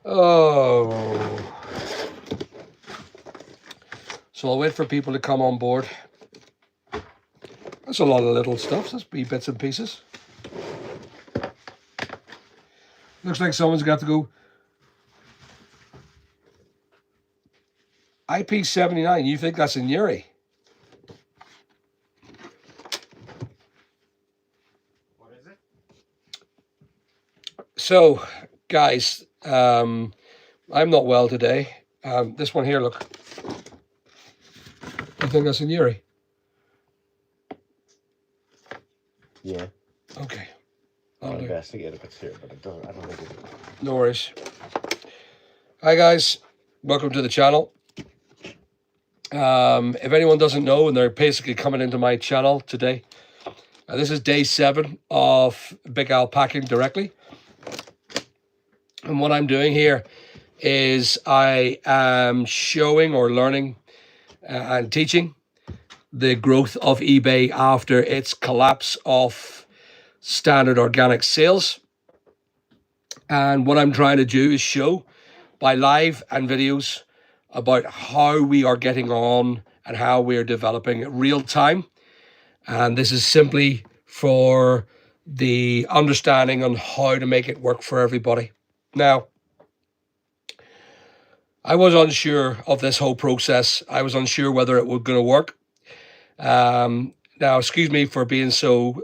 Oh. So I'll wait for people to come on board. That's a lot of little stuff. That's wee bits and pieces. Looks like someone's got to go. IP79, you think that's in Yuri? What is it? So, guys, I'm not well today. This one here, look. You think that's in Yuri? Yeah. Okay. I'll investigate if it's here, but I don't think it's... No worries. Hi, guys. Welcome to the channel. If anyone doesn't know, and they're basically coming into my channel today, this is day 7 of Big Al Packing Directly. And what I'm doing here is I am showing or learning and teaching the growth of eBay after its collapse of standard organic sales. And what I'm trying to do is show by live and videos about how we are getting on and how we are developing real time. And this is simply for the understanding on how to make it work for everybody. Now, I was unsure of this whole process. I was unsure whether it was going to work. Now, excuse me for being so,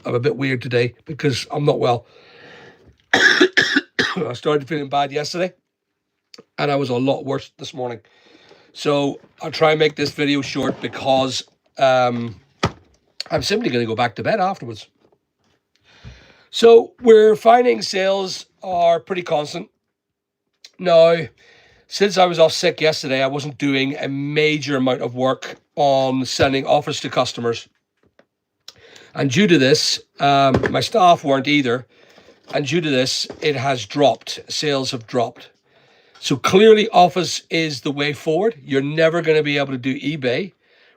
I'm a bit weird today because I'm not well. I started feeling bad yesterday and I was a lot worse this morning. So I'll try and make this video short because I'm simply going to go back to bed afterwards. So we're finding sales are pretty constant. Now, since I was off sick yesterday, I wasn't doing a major amount of work on sending offers to customers. And due to this, my staff weren't either. And due to this, it has dropped. Sales have dropped. So clearly Office is the way forward. You're never going to be able to do eBay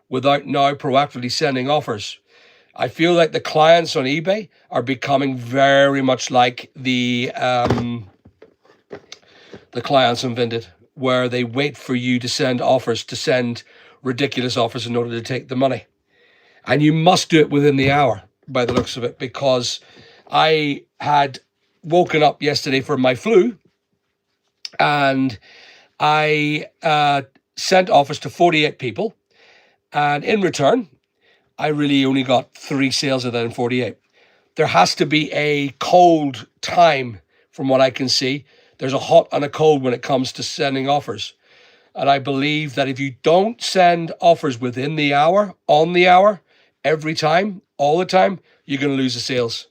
without now proactively sending offers. I feel like the clients on eBay are becoming very much like the clients on Vinted, where they wait for you to send offers, to send ridiculous offers in order to take the money. And you must do it within the hour by the looks of it, because I had woken up yesterday for my flu and I sent offers to 48 people. And in return, I really only got 3 sales of that in 48. There has to be a cold time from what I can see. There's a hot and a cold when it comes to sending offers. And I believe that if you don't send offers within the hour, on the hour, every time, all the time, you're going to lose the sales.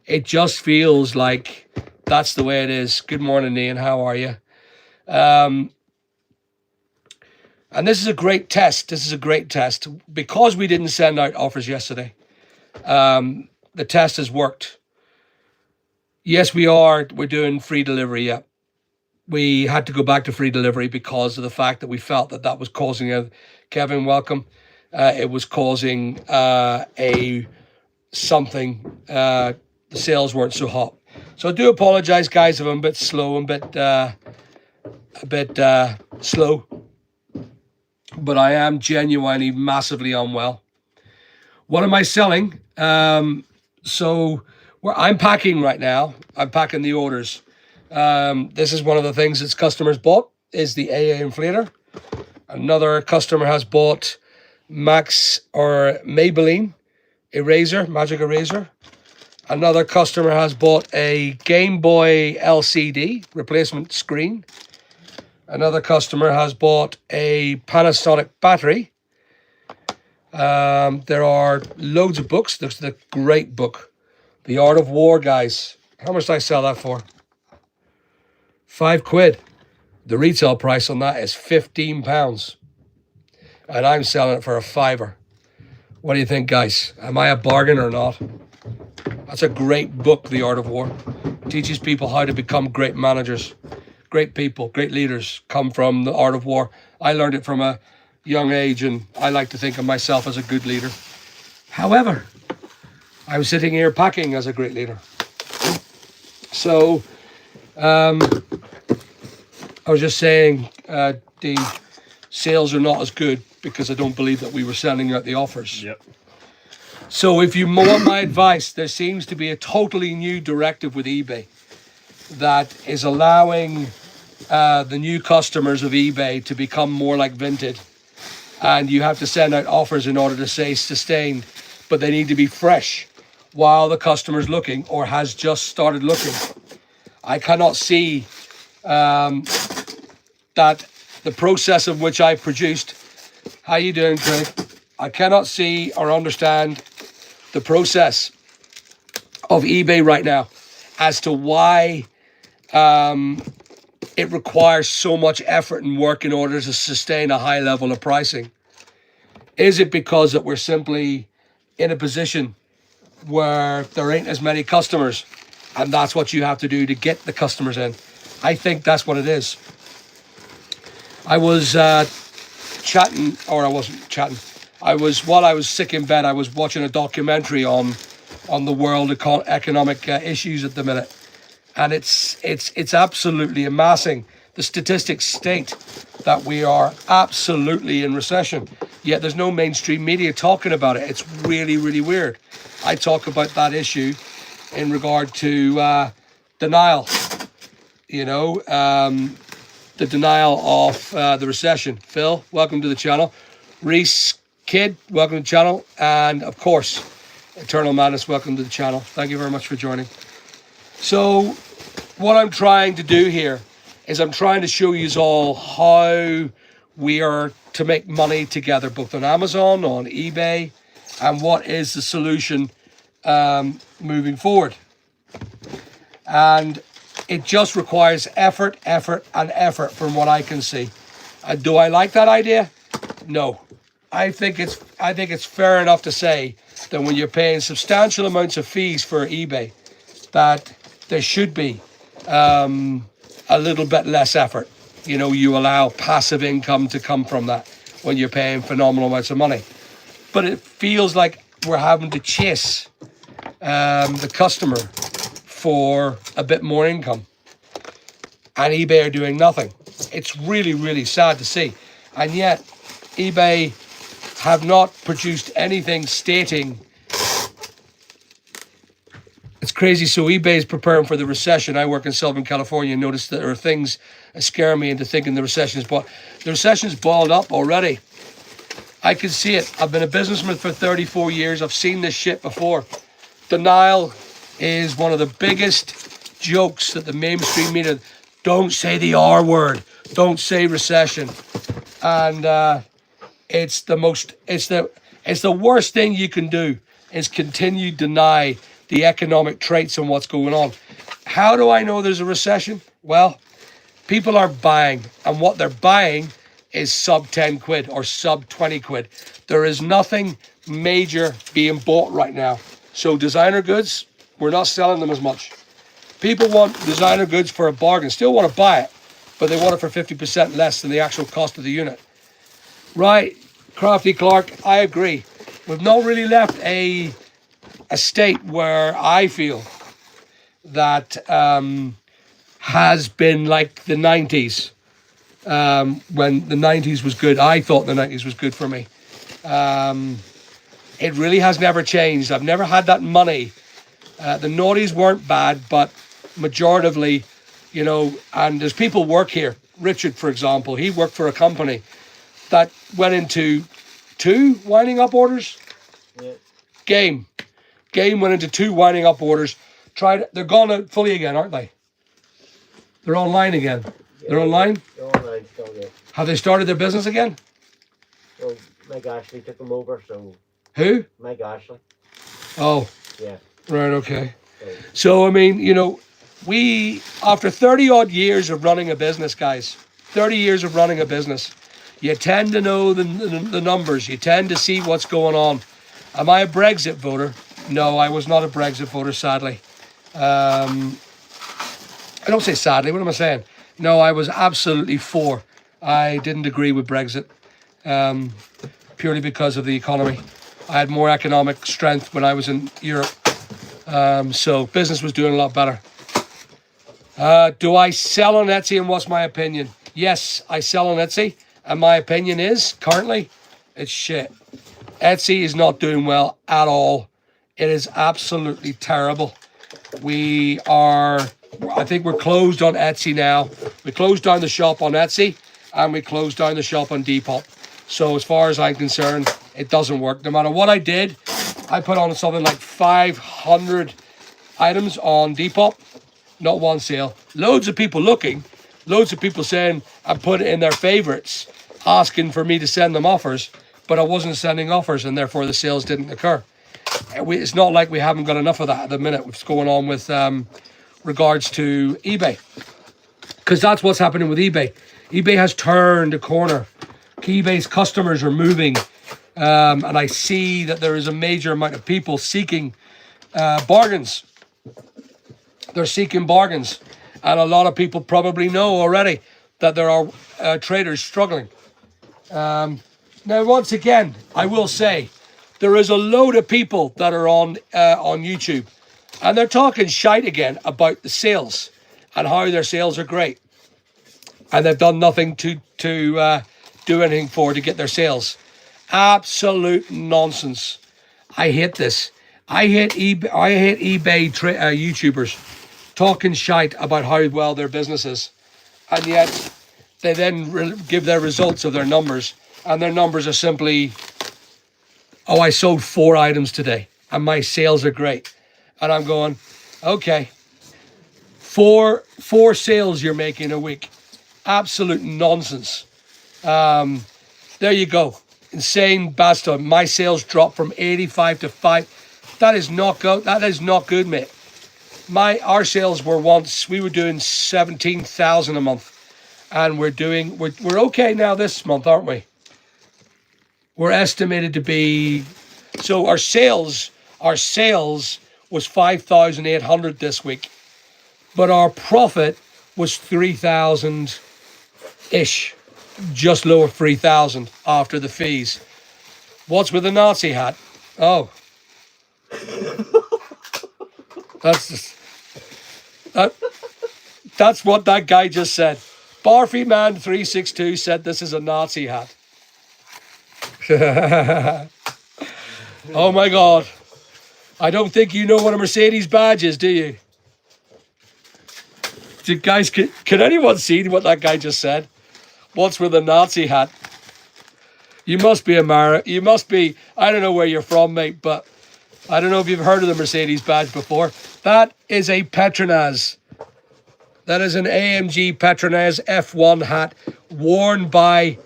It just feels like that's the way it is. Good morning, Ian. How are you? And this is a great test. This is a great test. Because we didn't send out offers yesterday, the test has worked. Yes, we're doing free delivery, yeah. We had to go back to free delivery because of the fact that we felt that that was causing Kevin, welcome. It was causing something. The sales weren't so hot. So I do apologize, guys, if I'm a bit slow, a bit slow. But I am genuinely massively unwell. What am I selling? So I'm packing right now. I'm packing the orders. This is one of the things that customers bought, is the AA inflator. Another customer has bought Max or Maybelline eraser, magic eraser. Another customer has bought a Game Boy LCD replacement screen. Another customer has bought a Panasonic battery. There are loads of books. There's the great book, The Art of War, guys. How much did I sell that for? £5. The retail price on that is £15. And I'm selling it for a £5. What do you think, guys? Am I a bargain or not? That's a great book, The Art of War. Teaches people how to become great managers. Great people, great leaders come from The Art of War. I learned it from a young age, and I like to think of myself as a good leader. However, I'm sitting here packing as a great leader. So, I was just saying, Dean, sales are not as good because I don't believe that we were sending out the offers. Yep. So if you want my advice, there seems to be a totally new directive with eBay that is allowing the new customers of eBay to become more like Vinted. And you have to send out offers in order to say sustained, but they need to be fresh while the customer's looking or has just started looking. I cannot see that the process of which I produced. How you doing, Craig? I cannot see or understand the process of eBay right now as to why it requires so much effort and work in order to sustain a high level of pricing. Is it because that we're simply in a position where there ain't as many customers and that's what you have to do to get the customers in? I think that's what it is. I was chatting, or I wasn't chatting. While I was sick in bed, I was watching a documentary on the world economic issues at the minute, and it's absolutely amassing. The statistics state that we are absolutely in recession, yet there's no mainstream media talking about it. It's really, really weird. I talk about that issue in regard to denial. You know, the denial of the recession. Phil, welcome to the channel. Reese Kidd, welcome to the channel. And of course, Eternal Madness, welcome to the channel. Thank you very much for joining. So what I'm trying to do here is I'm trying to show you all how we are to make money together, both on Amazon, on eBay, and what is the solution moving forward. And it just requires effort, and effort from what I can see. Do I like that idea? No. I think it's fair enough to say that when you're paying substantial amounts of fees for eBay, that there should be a little bit less effort. You know, you allow passive income to come from that when you're paying phenomenal amounts of money. But it feels like we're having to chase the customer for a bit more income, and eBay are doing nothing. It's really, really sad to see. And yet eBay have not produced anything stating. It's crazy. So eBay is preparing for the recession. I work in Southern California and notice that there are things that scare me into thinking the recession's boiled up already. I can see it. I've been a businessman for 34 years. I've seen this shit before. Denial is one of the biggest jokes that the mainstream media. Don't say the R word. Don't say recession. And it's the worst thing you can do is continue to deny the economic traits and what's going on. How do I know there's a recession? Well, people are buying, and what they're buying is sub 10 quid or sub 20 quid. There is nothing major being bought right now. So designer goods, we're not selling them as much. People want designer goods for a bargain, still want to buy it, but they want it for 50% less than the actual cost of the unit. Right, Crafty Clark, I agree. We've not really left a state where I feel that has been like the 90s. When the 90s was good, I thought the 90s was good for me. It really has never changed. I've never had that money. The noughties weren't bad, but majoritively, you know, and there's people work here. Richard, for example, he worked for a company that went into 2 winding up orders. Yeah. Game went into 2 winding up orders. They're gone out fully again, aren't they? They're online again. Yeah, they're online? They're online still, yeah. Have they started their business again? Well, Mike Ashley took them over, so... Who? Mike Ashley. Oh. Yeah. Right, okay. So, I mean, you know, we, after 30 odd years of running a business, guys, 30 years of running a business, you tend to know the numbers. You tend to see what's going on. Am I a Brexit voter? No, I was not a Brexit voter, sadly. I don't say sadly, what am I saying? No, I was absolutely for. I didn't agree with Brexit, purely because of the economy. I had more economic strength when I was in Europe. So business was doing a lot better. Do I sell on Etsy, and what's my opinion? Yes, I sell on Etsy, and my opinion is currently it's shit. Etsy is not doing well at all. It is absolutely terrible. I think we're closed on Etsy now. We closed down the shop on Etsy, and we closed down the shop on Depop. So as far as I'm concerned, it doesn't work. No matter what I did, I put on something like 500 items on Depop. Not one sale. Loads of people looking. Loads of people saying I put it in their favorites, asking for me to send them offers, but I wasn't sending offers, and therefore the sales didn't occur. It's not like we haven't got enough of that at the minute. What's going on with regards to eBay? Because that's what's happening with eBay. eBay has turned a corner. eBay's customers are moving, and I see that there is a major amount of people seeking bargains. They're seeking bargains, and a lot of people probably know already that there are traders struggling. Now, once again, I will say there is a load of people that are on YouTube, and they're talking shite again about the sales and how their sales are great, and they've done nothing to do anything to get their sales. Absolute nonsense. I hate this. I hate eBay YouTubers talking shite about how well their business is, and yet they then give their results of their numbers, and their numbers are simply, oh, I sold 4 items today and my sales are great. And I'm going, okay, four sales you're making a week. Absolute nonsense. There you go. Insane basta. My sales dropped from 85 to 5. That is not good. That is not good, mate. Our sales were we were doing 17,000 a month, and we're okay now this month, aren't we? We're estimated to be, so our sales was 5,800 this week, but our profit was 3,000 ish, just lower 3,000 after the fees. What's with the Nazi hat? Oh. That's what that guy just said. Barfy Man 362 said this is a Nazi hat. Oh my God. I don't think you know what a Mercedes badge is, do you? Guys, can anyone see what that guy just said? What's with a Nazi hat? You must be you must be, I don't know where you're from, mate, but I don't know if you've heard of the Mercedes badge before. That is a Petronas. That is an AMG Petronas F1 hat worn by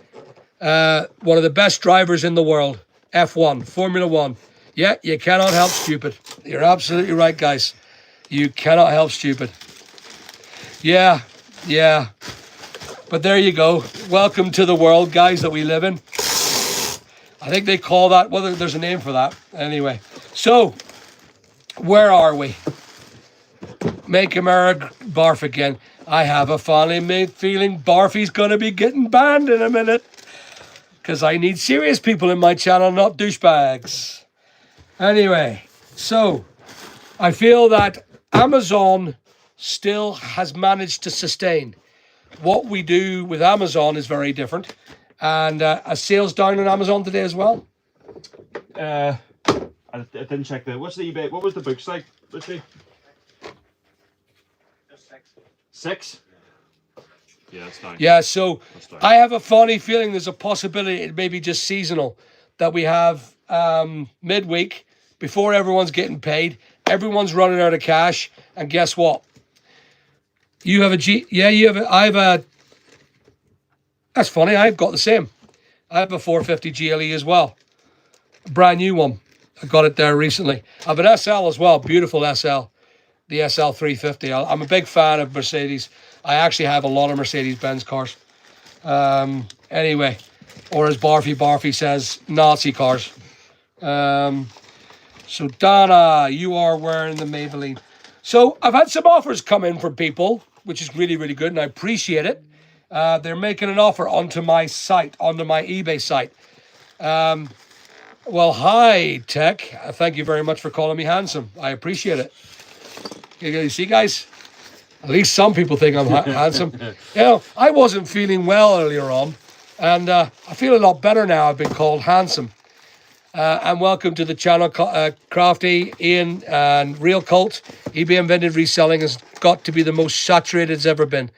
one of the best drivers in the world. F1, Formula 1. Yeah, you cannot help stupid. You're absolutely right, guys. You cannot help stupid. Yeah. But there you go. Welcome to the world, guys, that we live in. I think they call that, well, there's a name for that. Anyway, so where are we? Make America barf again. I have a funny feeling Barfy's going to be getting banned in a minute, because I need serious people in my channel, not douchebags. Anyway, so I feel that Amazon still has managed to sustain. What we do with Amazon is very different. And are sales down on Amazon today as well? I didn't check what's the eBay? What was the books like? Let's see. Just 6. 6? Yeah, it's down. Yeah, so I have a funny feeling there's a possibility it may be just seasonal, that we have midweek before everyone's getting paid, everyone's running out of cash, and guess what? You have that's funny, I've got the same. I have a 450 GLE as well. A brand new one. I got it there recently. I have an SL as well, beautiful SL. The SL 350. I'm a big fan of Mercedes. I actually have a lot of Mercedes-Benz cars. Anyway, or as Barfy says, Nazi cars. So Donna, you are wearing the Maybelline. So I've had some offers come in from people, which is really, really good, and I appreciate it. They're making an offer onto my site, onto my eBay site. Well, hi, Tech. Thank you very much for calling me handsome. I appreciate it. You see, guys? At least some people think I'm handsome. You know, I wasn't feeling well earlier on, and I feel a lot better now. I've been called handsome. And welcome to the channel, Crafty, Ian, and Real Cult. eBay Invented Reselling has got to be the most saturated it's ever been.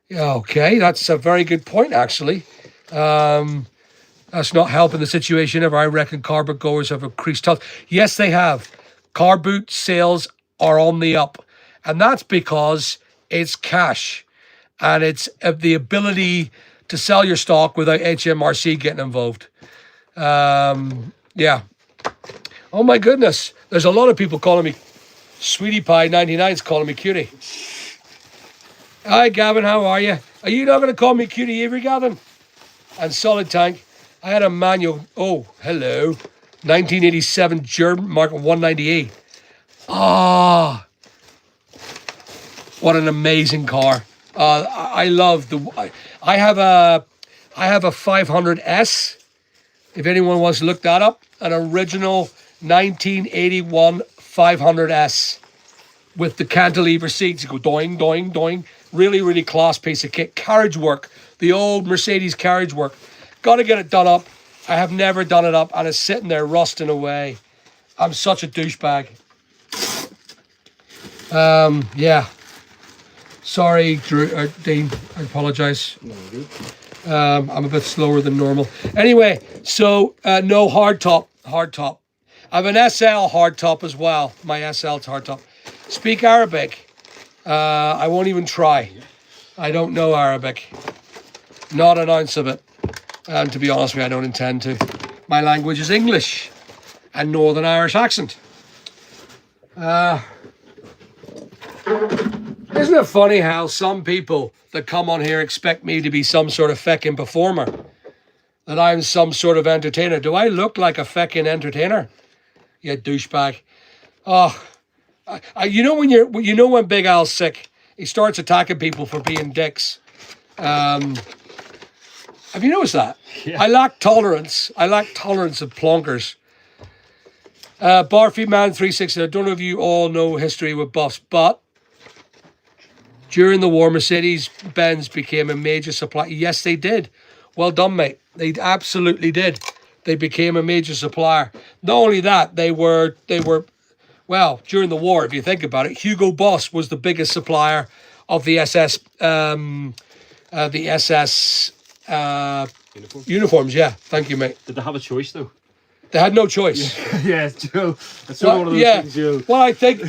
Yeah, okay, that's a very good point, actually. That's not helping the situation ever. I reckon car boot goers have increased health. Yes, they have. Car boot sales are on the up. And that's because it's cash. And it's the ability to sell your stock without HMRC getting involved. Yeah. Oh my goodness. There's a lot of people calling me Sweetie Pie 99's calling me cutie. Hi Gavin, how are you? Are you not going to call me cutie Avery, Gavin? And Solid Tank. I had a manual. Oh, hello. 1987 German Mark 198. Ah. What an amazing car. I love the I have a 500S. If anyone wants to look that up, an original 1981 500S with the cantilever seats. You go doing, doing, doing. Really, really class piece of kit. Carriage work, the old Mercedes carriage work. Got to get it done up. I have never done it up, and it's sitting there rusting away. I'm such a douchebag. Yeah. Sorry, Drew, Dean. I apologize. I'm a bit slower than normal. Anyway, so no hardtop. Hardtop. I have an SL hardtop as well. My SL's hardtop. Speak Arabic. I won't even try. I don't know Arabic. Not an ounce of it. And to be honest with you, I don't intend to. My language is English and Northern Irish accent. Isn't it funny how some people that come on here expect me to be some sort of feckin' performer? That I'm some sort of entertainer. Do I look like a feckin' entertainer? You douchebag. Oh, you know when Big Al's sick, he starts attacking people for being dicks. Have you noticed that? Yeah. I lack tolerance. I lack tolerance of plonkers. Barfy Man 360. I don't know if you all know history with buffs, but during the war, Mercedes-Benz became a major supplier. Yes, they did. Well done, mate. They absolutely did. They became a major supplier. Not only that, they were. Well, during the war, if you think about it, Hugo Boss was the biggest supplier of the SS. Uniforms. Yeah, thank you, mate. Did they have a choice though? They had no choice. Yeah, Joe. It's one of those things, Joe. Well, I think,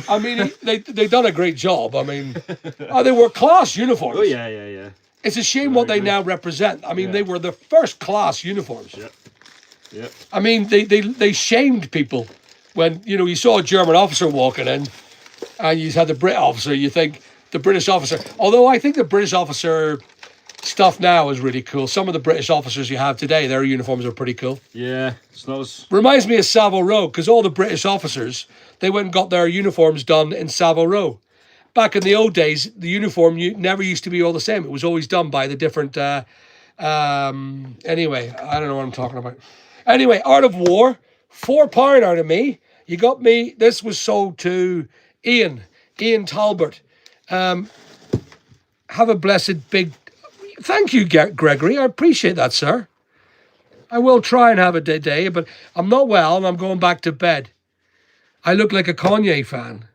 they done a great job. I mean, they were class uniforms. Oh, yeah. It's a shame what they now represent. I mean, they were the first class uniforms. Yeah. I mean, they shamed people when, you saw a German officer walking in and you had the Brit officer. You think the British officer, although I think the British officer stuff now is really cool. Some of the British officers you have today, their uniforms are pretty cool. Yeah, it's not as... Reminds me of Savile Row, because all the British officers, they went and got their uniforms done in Savile Row. Back in the old days, the uniform never used to be all the same. It was always done by the different... anyway, I don't know what I'm talking about. Anyway, Art of War, £4 out of me. You got me. This was sold to Ian Talbot. Have a blessed big... Thank you, Gregory. I appreciate that, sir. I will try and have a day, but I'm not well and I'm going back to bed. I look like a Kanye fan.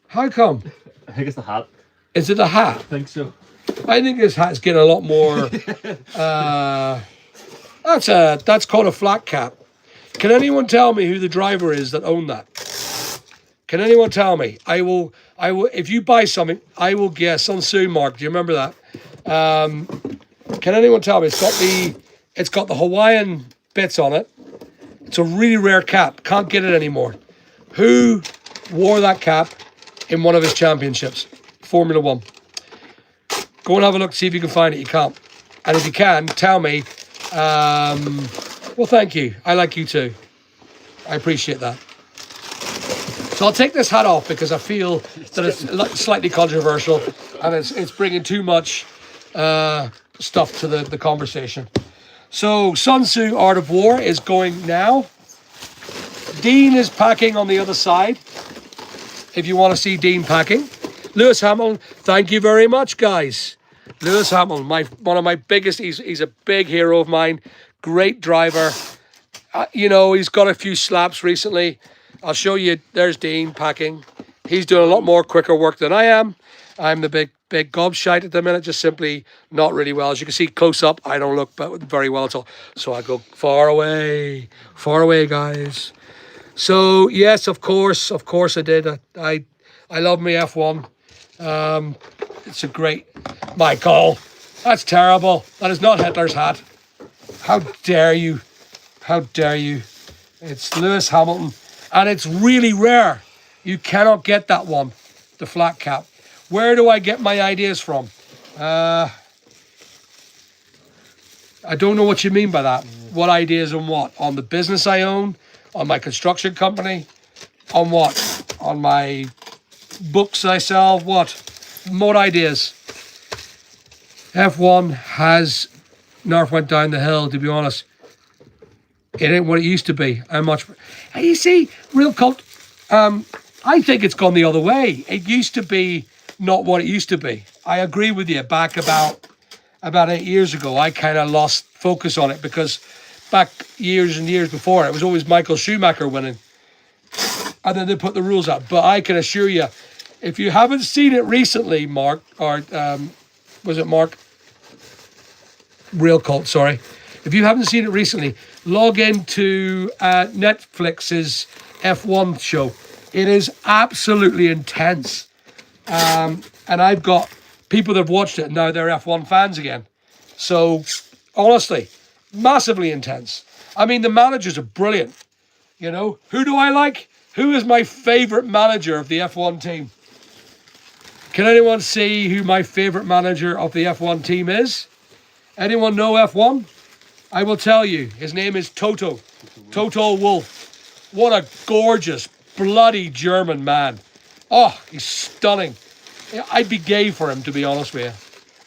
How come? I think it's the hat. Is it the hat? I think so. I think this hat's getting a lot more... That's called a flat cap. Can anyone tell me who the driver is that owned that? Can anyone tell me? I will. If you buy something, I will guess. Sun Tzu Mark, do you remember that? Can anyone tell me? It's got the Hawaiian bits on it. It's a really rare cap. Can't get it anymore. Who wore that cap in one of his championships? Formula One. Go and have a look, see if you can find it. You can't. And if you can, tell me. Well, thank you. I like you too. I appreciate that. So I'll take this hat off because I feel that it's slightly controversial and it's bringing too much stuff to the conversation. So Sun Tzu Art of War is going now. Dean is packing on the other side. If you want to see Dean packing. Lewis Hamilton, thank you very much, guys. Lewis Hamilton, one of my biggest. He's a big hero of mine. Great driver. You know, he's got a few slaps recently. I'll show you. There's Dean packing. He's doing a lot more quicker work than I am. I'm the big gobshite at the minute, just simply not really well. As you can see close up, I don't look very well at all. So I go far away, guys. So yes, of course I did. I love me F1. It's a great, Michael. That's terrible. That is not Hitler's hat. How dare you? How dare you? It's Lewis Hamilton, and it's really rare. You cannot get that one, the flat cap. Where do I get my ideas from? I don't know what you mean by that. What ideas on what? On the business I own? On my construction company? On what? On my books I sell? What? What ideas? F1 has North went down the hill, to be honest. It ain't what it used to be. How much? And you see, real cult. I think it's gone the other way. It used to be not what it used to be. I agree with you. Back about 8 years ago, I kind of lost focus on it because back years and years before, it was always Michael Schumacher winning. And then they put the rules out. But I can assure you, if you haven't seen it recently, Mark, or was it Mark? Real Cult, sorry. If you haven't seen it recently, log into Netflix's F1 show. It is absolutely intense. And I've got people that have watched it and now they're F1 fans again. So, honestly, massively intense. I mean, the managers are brilliant. You know, who do I like? Who is my favorite manager of the F1 team? Can anyone see who my favorite manager of the F1 team is? Anyone know F1? I will tell you. His name is Toto. Toto Wolff. What a gorgeous, bloody German man. Oh, he's stunning. I'd be gay for him, to be honest with you.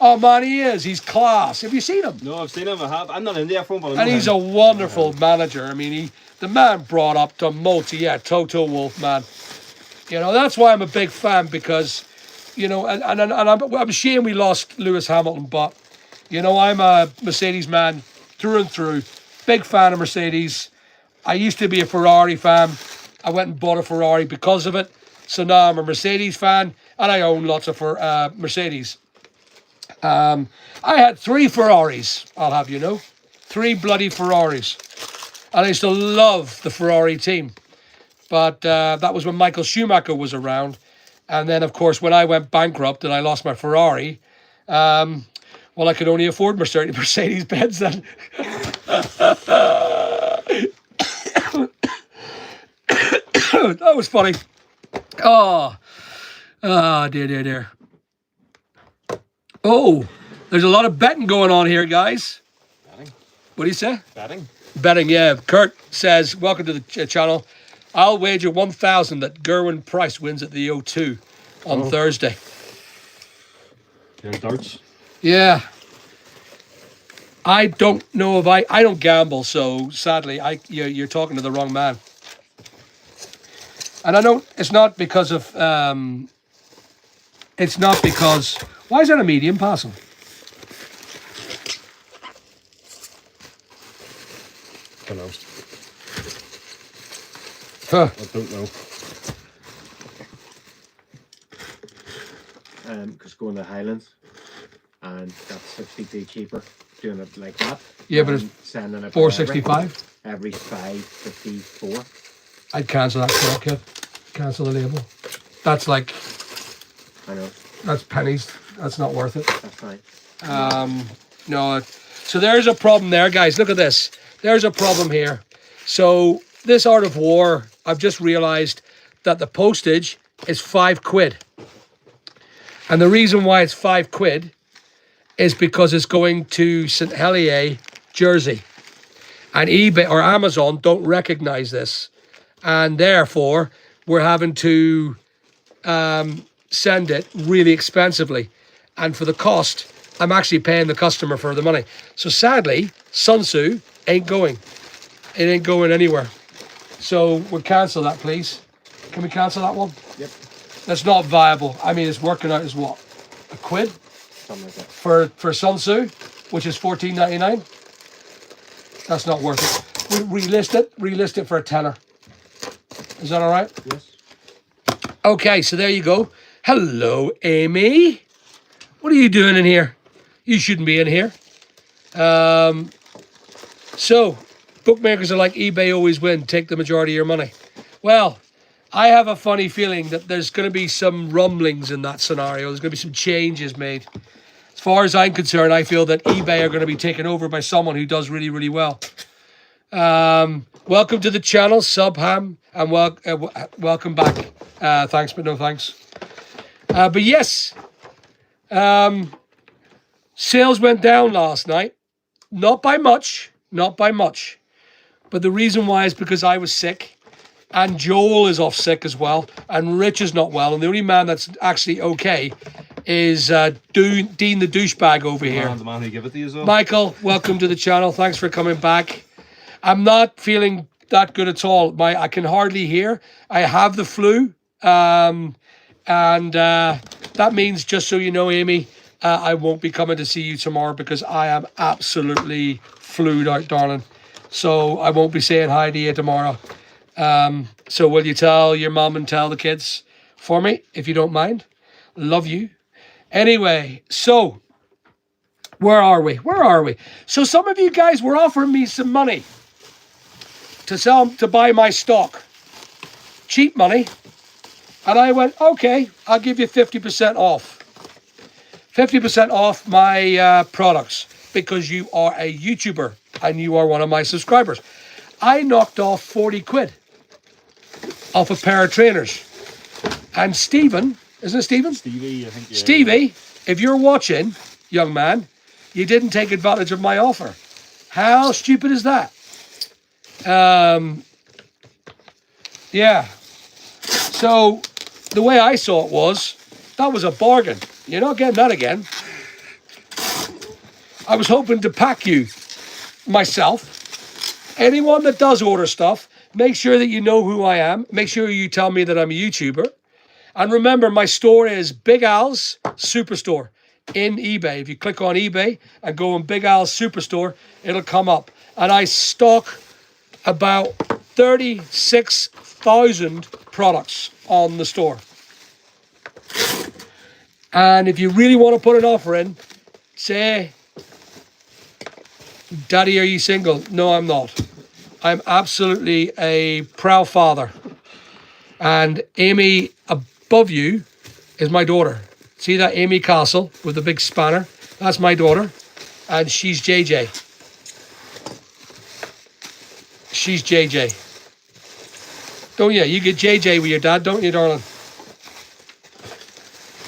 Oh, man, he is. He's class. Have you seen him? No, I've seen him. I have. I'm not in the F1, but I know And he's him. a wonderful manager. I mean, the man brought up to multi. Yeah, Toto Wolff, man. You know, that's why I'm a big fan because, you know, and I'm ashamed we lost Lewis Hamilton, but, you know, I'm a Mercedes man through and through. Big fan of Mercedes. I used to be a Ferrari fan. I went and bought a Ferrari because of it. So now I'm a Mercedes fan, and I own lots of Mercedes. I had 3 Ferraris, I'll have you know. 3 bloody Ferraris. And I used to love the Ferrari team. But that was when Michael Schumacher was around. And then, of course, when I went bankrupt and I lost my Ferrari, well, I could only afford Mercedes-Benz then. That was funny. Oh, dear. Oh, there's a lot of betting going on here, guys. Betting? What do you say? Betting, yeah. Kurt says, welcome to the channel. I'll wager 1,000 that Gerwin Price wins at the O2 on Thursday. Your darts. Yeah. I don't know if I don't gamble, so sadly, you're talking to the wrong man. And I don't, it's not because, why is that a medium passing? Don't know. Huh. I don't know. Because going to Highlands, and that's 60p cheaper doing it like that. Yeah, but it's sending it $4.65. every 5.54. I'd cancel that call, kid. Cancel the label. That's like, I know. that's pennies. That's not worth it. That's fine. No. So there's a problem there, guys. Look at this. There's a problem here. So this Art of War, I've just realized that the postage is £5. And the reason why it's £5 is because it's going to St. Helier, Jersey. And eBay or Amazon don't recognize this. And therefore, we're having to send it really expensively. And for the cost, I'm actually paying the customer for the money. So sadly, Sun Tzu ain't going. It ain't going anywhere. So we'll cancel that, please. Can we cancel that one? Yep. That's not viable. I mean, it's working out as what? A quid Something like that. for Sun Tzu, which is $14.99. That's not worth it. We relist it for a tenner. Is that all right? Yes. Okay, so there you go. Hello, Amy. What are you doing in here? You shouldn't be in here. So, bookmakers are like eBay always win. Take the majority of your money. Well, I have a funny feeling that there's going to be some rumblings in that scenario. There's going to be some changes made. As far as I'm concerned, I feel that eBay are going to be taken over by someone who does really, really well. Welcome to the channel, Subham, and welcome back. Thanks, but no thanks. But yes, sales went down last night. Not by much. But the reason why is because I was sick. And Joel is off sick as well. And Rich is not well. And the only man that's actually okay is Dean the douchebag over here. The man who gave it to you, so. Michael, welcome to the channel. Thanks for coming back. I'm not feeling that good at all. I can hardly hear. I have the flu. And that means, just so you know, Amy, I won't be coming to see you tomorrow because I am absolutely flued out, darling. So I won't be saying hi to you tomorrow. So will you tell your mom and tell the kids for me, if you don't mind? Love you. Anyway, so where are we? So some of you guys were offering me some money to buy my stock. Cheap money. And I went, okay, I'll give you 50% off. 50% off my products because you are a YouTuber and you are one of my subscribers. I knocked off 40 quid off a pair of trainers. And Stephen, isn't it Stephen? Stevie, I think. Yeah, Stevie, if you're watching, young man, you didn't take advantage of my offer. How stupid is that? Yeah. So the way I saw it was, that was a bargain. You're not getting that again. I was hoping to pack you myself. Anyone that does order stuff, make sure that you know who I am. Make sure you tell me that I'm a YouTuber. And remember, my store is Big Al's Superstore in eBay. If you click on eBay and go on Big Al's Superstore, it'll come up. And I stock about 36,000 products on the store. And if you really want to put an offer in, say, Daddy, are you single? No, I'm not. I'm absolutely a proud father. And Amy above you is my daughter. See that Amy Castle with the big spanner? That's my daughter. And she's JJ. She's JJ. Don't you? You get JJ with your dad, don't you, darling?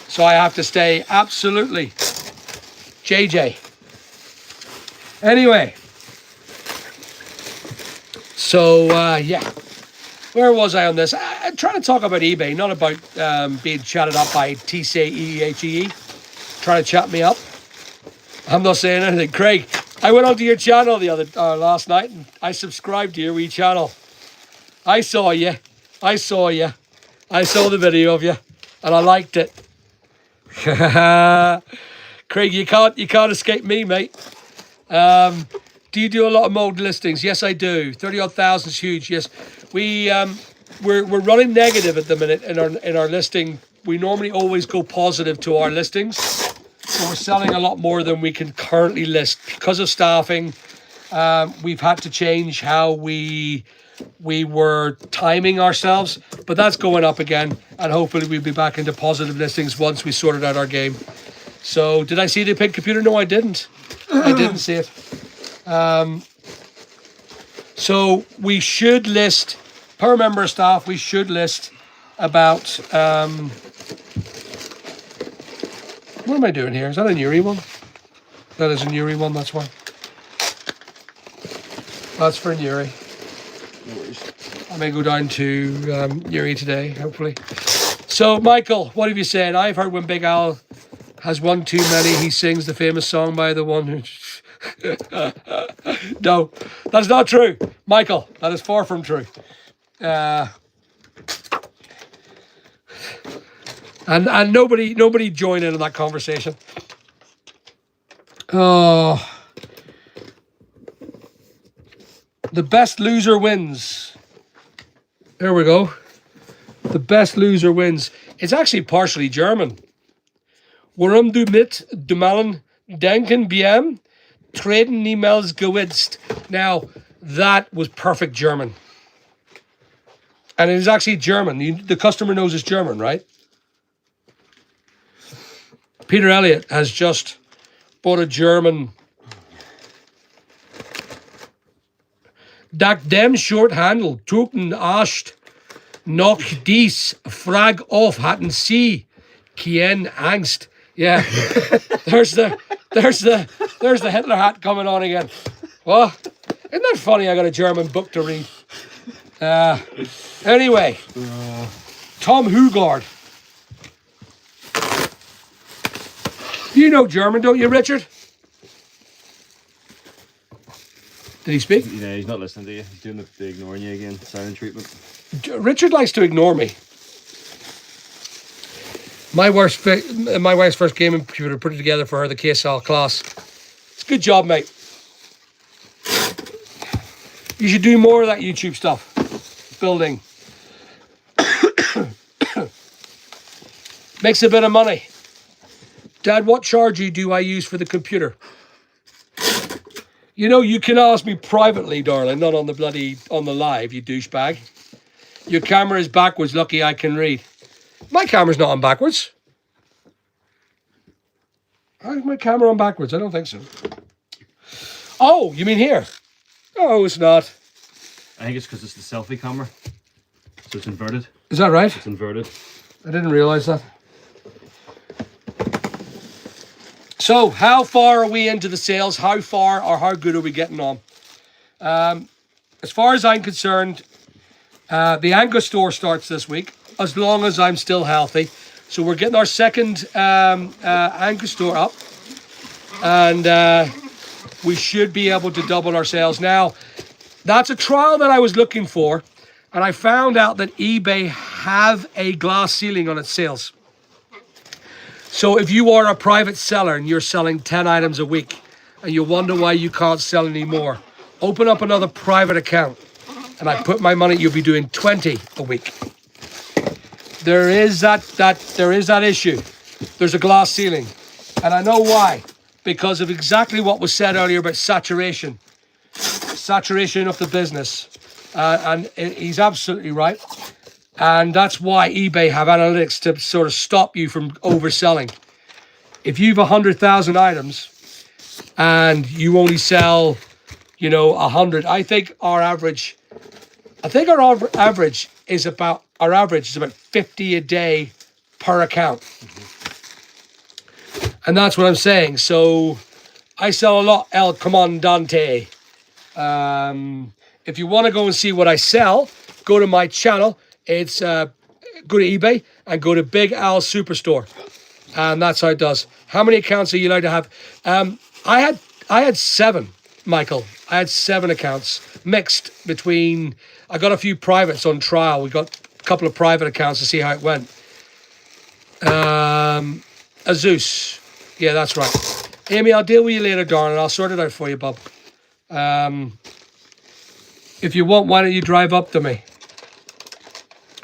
So I have to stay absolutely JJ. Anyway. So, yeah. Where was I on this? I'm trying to talk about eBay, not about being chatted up by TCEEHEE. Trying to chat me up. I'm not saying anything. Craig, I went onto your channel last night and I subscribed to your wee channel. I saw you. I saw the video of you and I liked it. Craig, you can't escape me, mate. Do you do a lot of mold listings? Yes, I do. 30-odd thousand is huge. Yes, we're running negative at the minute in our listing. We normally always go positive to our listings, so we're selling a lot more than we can currently list because of staffing. We've had to change how we were timing ourselves, but that's going up again, and hopefully we'll be back into positive listings once we sorted out our game. So, did I see the pink computer? No, I didn't. I didn't see it. So we should list, per member of staff, we should list about, what am I doing here? Is that a Nuri one? That is a Nuri one, that's why. That's for Nuri. I may go down to Nuri today, hopefully. So, Michael, what have you said? I've heard when Big Al has one too many, he sings the famous song by the one who... No, that's not true, Michael. That is far from true. And nobody joined in on that conversation. Oh, the best loser wins. There we go. The best loser wins. It's actually partially German. Warum du mit dumalen denken biem treten niemals gewitzt. Now, that was perfect German. And it is actually German. The customer knows it's German, right? Peter Elliott has just bought a German. Dak dem shorthandel trugen ascht noch dies frag auf hatten sie kien angst. Yeah, there's the Hitler hat coming on again. Well, isn't that funny? I got a German book to read. Anyway, Tom Hugard. You know German, don't you, Richard? Did he speak? Yeah, he's not listening to you. He's doing the ignoring you again. Silent treatment. Richard likes to ignore me. My wife's first gaming computer, put it together for her, the KSL class. It's a good job, mate. You should do more of that YouTube stuff. Building. Makes a bit of money. Dad, what charger do I use for the computer? You know, you can ask me privately, darling, not on the live, you douchebag. Your camera is backwards, lucky I can read. My camera's not on backwards. How's my camera on backwards? I don't think so. Oh, you mean here? Oh, it's not. I think it's because it's the selfie camera. So it's inverted. Is that right? It's inverted. I didn't realize that. So, how far are we into the sales? How far or how good are we getting on? As far as I'm concerned, the Anchor store starts this week, as long as I'm still healthy. So we're getting our second Anchor store up, and we should be able to double our sales. Now, that's a trial that I was looking for, and I found out that eBay have a glass ceiling on its sales. So if you are a private seller and you're selling 10 items a week and you wonder why you can't sell anymore, open up another private account, and I put my money, you'll be doing 20 a week. There is that issue. There's a glass ceiling. And I know why. Because of exactly what was said earlier about saturation. Saturation of the business. And he's absolutely right. And that's why eBay have analytics to sort of stop you from overselling. If you've 100,000 items and you only sell, 100, I think our average is about 50 a day per account. And that's what I'm saying. So I sell a lot El Comandante. If you want to go and see what I sell, go to my channel. It's go to eBay and go to Big Al Superstore. And that's how it does. How many accounts are you allowed to have? I had 7, Michael. I had 7 accounts mixed between. I got a few privates on trial. We got a couple of private accounts to see how it went. Azus. Yeah, that's right. Amy, I'll deal with you later, darling. I'll sort it out for you, bub. If you want, why don't you drive up to me?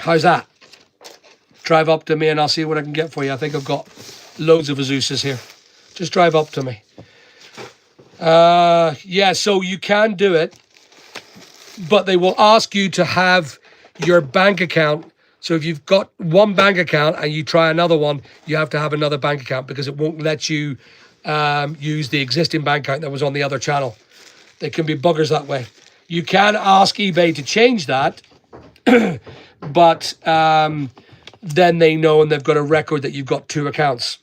How's that? Drive up to me and I'll see what I can get for you. I think I've got loads of Azuses here. Just drive up to me. Yeah, so you can do it, but they will ask you to have your bank account. So if you've got one bank account and you try another one, you have to have another bank account because it won't let you use the existing bank account that was on the other channel. They can be buggers that way. You can ask eBay to change that, but then they know and they've got a record that you've got 2 accounts.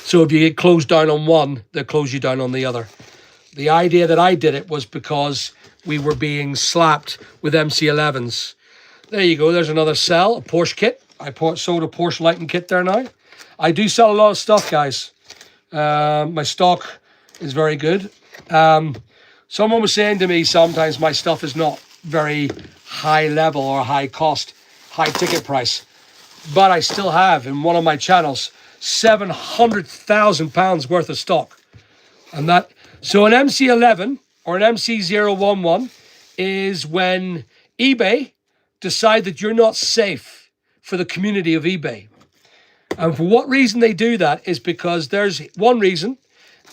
So if you get closed down on one, they'll close you down on the other. The idea that I did it was because we were being slapped with MC11s. There you go. There's another sell, a Porsche kit. I sold a Porsche Lighting kit there now. I do sell a lot of stuff, guys. My stock is very good. Someone was saying to me sometimes my stuff is not very high level or high cost, high ticket price. but I still have in one of my channels £700,000 worth of stock. And that, so an MC11 or an MC011 is when eBay decide that you're not safe for the community of eBay. And for what reason they do that is because there's one reason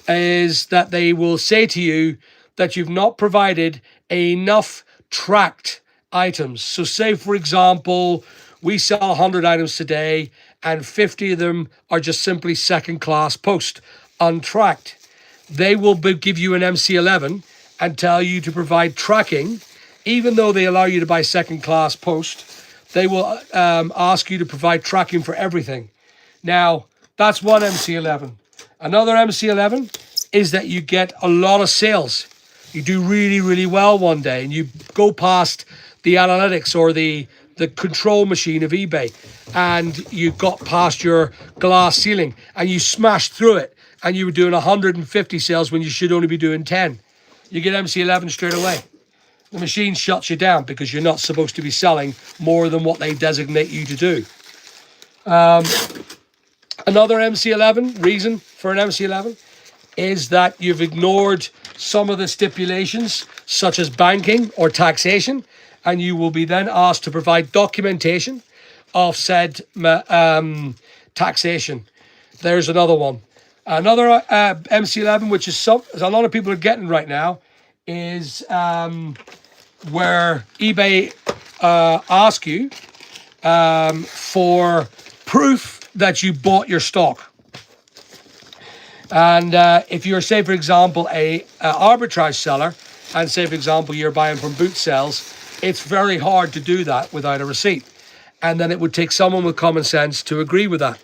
is that they will say to you that you've not provided enough tracked items. So say, for example, we sell 100 items today and 50 of them are just simply second class post, untracked. They will give you an MC11 and tell you to provide tracking. Even though they allow you to buy second class post, they will ask you to provide tracking for everything. Now, that's one MC11. Another MC11 is that you get a lot of sales. You do really, really well one day and you go past the analytics or the control machine of eBay and you got past your glass ceiling and you smashed through it and you were doing 150 sales when you should only be doing 10. You get MC11 straight away. The machine shuts you down because you're not supposed to be selling more than what they designate you to do. Another MC11 reason for an MC11 is that you've ignored some of the stipulations such as banking or taxation, and you will be then asked to provide documentation of said taxation. There's another one. Another MC11, which is a lot of people are getting right now, is where eBay ask you for proof that you bought your stock. And if you're, say, for example, a arbitrage seller, and say, for example, you're buying from boot sales, it's very hard to do that without a receipt. And then it would take someone with common sense to agree with that.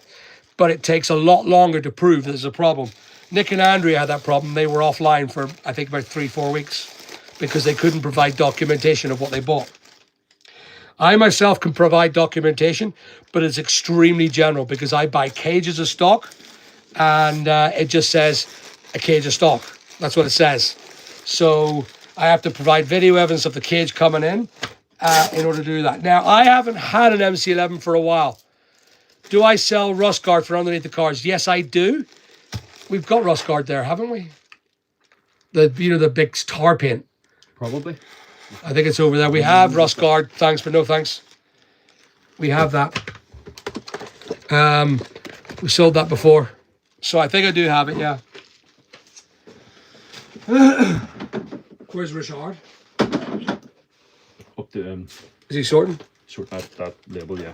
But it takes a lot longer to prove there's a problem. Nick and Andrea had that problem. They were offline for, I think, about 3-4 weeks because they couldn't provide documentation of what they bought. I myself can provide documentation, but it's extremely general because I buy cages of stock and it just says a cage of stock. That's what it says. So I have to provide video evidence of the cage coming in order to do that. Now, I haven't had an MC11 for a while. Do I sell rust guard for underneath the cars? Yes, I do. We've got rust guard there, haven't we? The big tar paint. Probably. I think it's over there. We have rust guard. Thanks, but no thanks. We have that. We sold that before. So I think I do have it, yeah. Where's Richard? Up to Is he sorting? sort that label, yeah.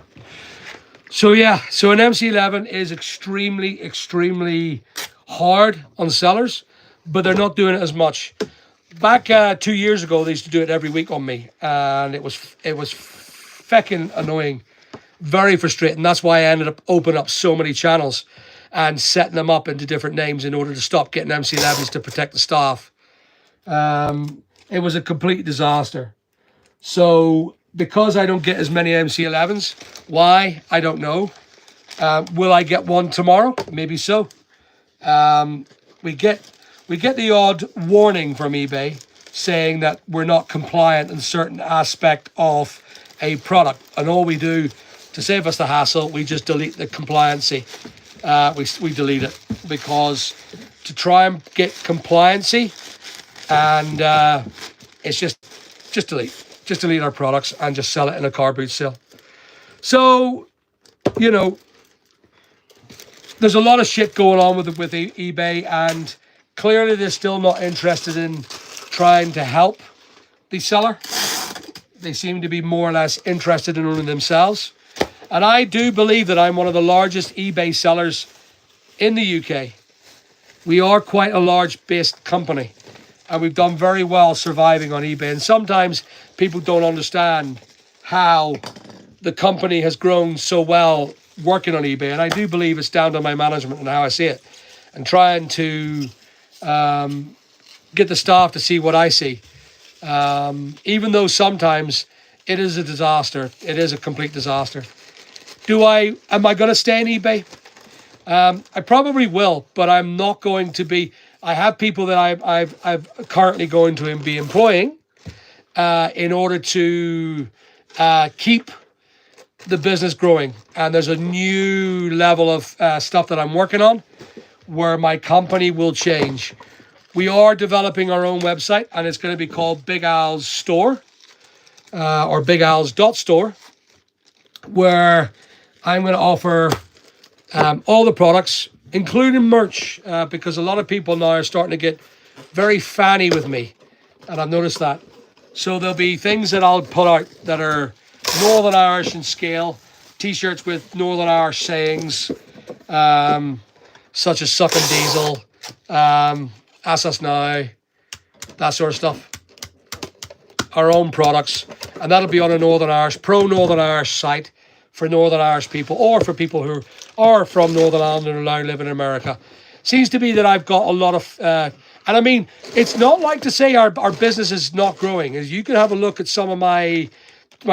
So yeah, so an MC11 is extremely, extremely hard on sellers, but they're not doing it as much. Back 2 years ago, they used to do it every week on me, and it was feckin' annoying, very frustrating. That's why I ended up opening up so many channels and setting them up into different names in order to stop getting MC11s to protect the staff. It was a complete disaster. So because I don't get as many MC11s, why? I don't know. Will I get one tomorrow? Maybe so. We get the odd warning from eBay saying that we're not compliant in a certain aspect of a product. And all we do to save us the hassle, we just delete the compliancy. We delete it because to try and get compliancy and it's just delete. Just delete our products and just sell it in a car boot sale. So, there's a lot of shit going on with eBay, and clearly they're still not interested in trying to help the seller. They seem to be more or less interested in owning themselves. And I do believe that I'm one of the largest eBay sellers in the UK. We are quite a large based company, and we've done very well surviving on eBay. And sometimes people don't understand how the company has grown so well working on eBay. And I do believe it's down to my management and how I see it, and trying to get the staff to see what I see. Even though sometimes it is a disaster. It is a complete disaster. Am I going to stay in eBay? I probably will, but I'm not going to be. I have people that I'm currently going to be employing in order to keep the business growing, and there's a new level of stuff that I'm working on where my company will change. We are developing our own website, and it's going to be called Big Al's Store, or Big Al's .store, where I'm going to offer all the products, including merch, because a lot of people now are starting to get very fanny with me, and I've noticed that. So there'll be things that I'll put out that are Northern Irish in scale, t-shirts with Northern Irish sayings, such as Suckin' Diesel, Ask Us Now, that sort of stuff. Our own products, and that'll be on a Northern Irish site for Northern Irish people, or for people who are from Northern Ireland and are now living in America. Seems to be that I've got a lot of, and I mean, it's not like to say our business is not growing. As you can have a look at some of my